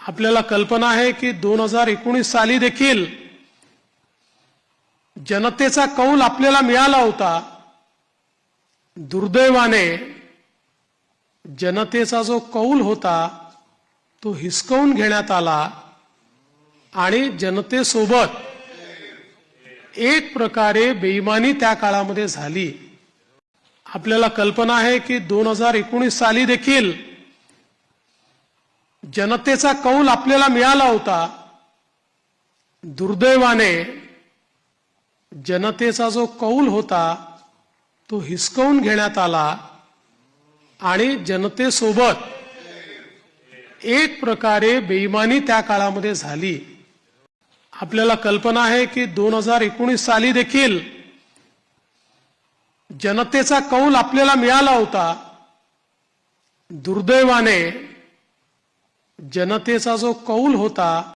आपल्याला कल्पना आहे की 2019 साली देखील जनतेचा कौल आपल्याला मिळाला होता। दुर्दैवाने जनतेचा जो कौल होता तो हिसकावून घेण्यात आला आणि जनतेसोबत एक प्रकारे बेईमानी त्या काळामध्ये झाली। आपल्याला कल्पना आहे की 2019 साली देखील जनतेचा कौल आपल्याला मिळाला होता। दुर्दैवाने जनतेचा जो कौल होता तो हिसकावून घेण्यात आला आणि जनतेसोबत एक प्रकारे बेईमानी त्या काळामध्ये झाली। आपल्याला कल्पना आहे की 2019 साली देखील जनतेचा कौल आपल्याला मिळाला होता। दुर्दैवाने जनतेचा जो कौल होता